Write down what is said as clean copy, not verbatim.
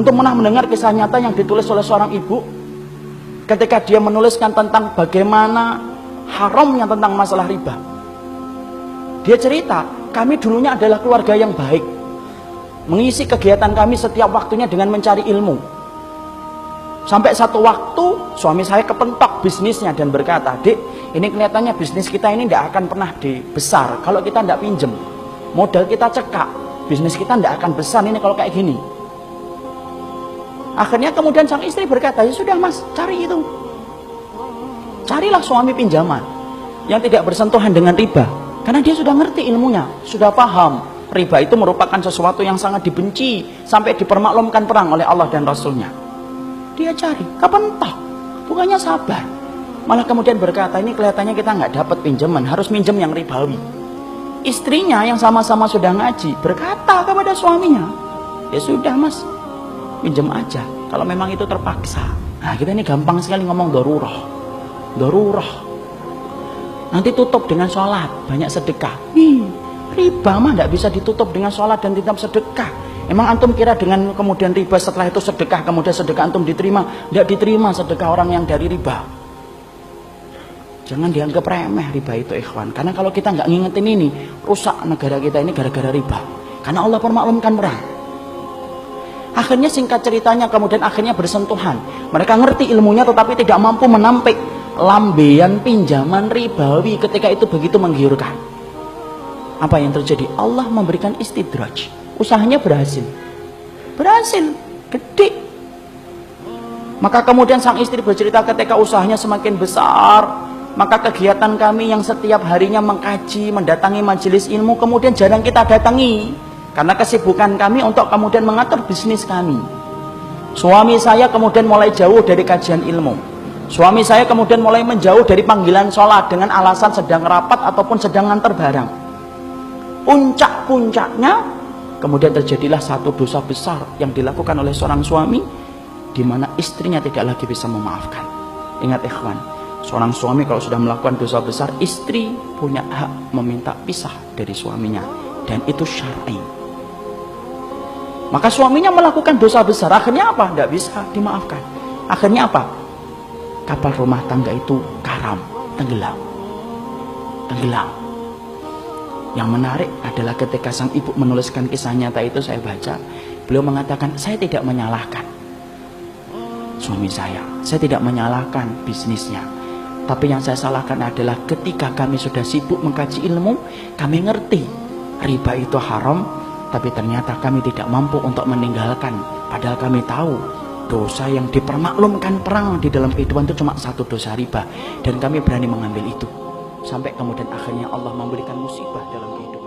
Antum pernah mendengar kisah nyata yang ditulis oleh seorang ibu ketika dia menuliskan tentang bagaimana haramnya tentang masalah riba. Dia cerita, kami dulunya adalah keluarga yang baik, mengisi kegiatan kami setiap waktunya dengan mencari ilmu. Sampai satu waktu suami saya kepentok bisnisnya dan berkata, "Dek, ini kelihatannya bisnis kita ini tidak akan pernah besar kalau kita tidak pinjem. Modal kita cekak, bisnis kita tidak akan besar ini kalau kayak gini." Akhirnya kemudian sang istri berkata, "Ya sudah mas, cari itu. Carilah suami pinjaman yang tidak bersentuhan dengan riba." Karena dia sudah ngerti ilmunya, sudah paham. Riba itu merupakan sesuatu yang sangat dibenci, sampai dipermaklumkan perang oleh Allah dan Rasulnya. Dia cari, kepentok, bukannya sabar. Malah kemudian berkata, ini kelihatannya kita nggak dapat pinjaman, harus minjem yang ribawi. Istrinya yang sama-sama sudah ngaji, berkata kepada suaminya, "Ya sudah mas, pinjam aja, kalau memang itu terpaksa." Nah kita ini gampang sekali ngomong darurah. Nanti tutup dengan sholat, banyak sedekah. Riba mah tidak bisa ditutup dengan sholat dan tidak sedekah. Emang antum kira dengan kemudian riba setelah itu sedekah, kemudian sedekah antum diterima? Tidak diterima sedekah orang yang dari riba. Jangan dianggap remeh riba itu ikhwan. Karena kalau kita nggak ngingetin ini, rusak negara kita ini gara-gara riba. Karena Allah permaklumkan perang. Akhirnya singkat ceritanya kemudian akhirnya bersentuhan. Mereka ngerti ilmunya tetapi tidak mampu menampik lambean pinjaman ribawi ketika itu begitu menggiurkan. Apa yang terjadi? Allah memberikan istidraj. Usahanya berhasil, gede. Maka kemudian sang istri bercerita ketika usahanya semakin besar, maka kegiatan kami yang setiap harinya mengkaji, mendatangi majelis ilmu, kemudian jarang kita datangi. Karena kesibukan kami untuk kemudian mengatur bisnis kami. Suami saya kemudian mulai jauh dari kajian ilmu. Suami saya kemudian mulai menjauh dari panggilan sholat dengan alasan sedang rapat ataupun sedang nganter barang. Puncak-puncaknya kemudian terjadilah satu dosa besar yang dilakukan oleh seorang suami, di mana istrinya tidak lagi bisa memaafkan. Ingat ikhwan, seorang suami kalau sudah melakukan dosa besar, istri punya hak meminta pisah dari suaminya, dan itu syar'i. Maka suaminya melakukan dosa besar, akhirnya apa? Tidak bisa dimaafkan. Akhirnya apa? Kapal rumah tangga itu karam, tenggelam. Yang menarik adalah ketika sang ibu menuliskan kisah nyata itu, saya baca, beliau mengatakan, saya tidak menyalahkan suami saya tidak menyalahkan bisnisnya, tapi yang saya salahkan adalah ketika kami sudah sibuk mengkaji ilmu, kami ngerti riba itu haram, tapi ternyata kami tidak mampu untuk meninggalkan, padahal kami tahu dosa yang dipermaklumkan perang di dalam kehidupan itu cuma satu dosa riba, dan kami berani mengambil itu. Sampai kemudian akhirnya Allah memberikan musibah dalam kehidupan.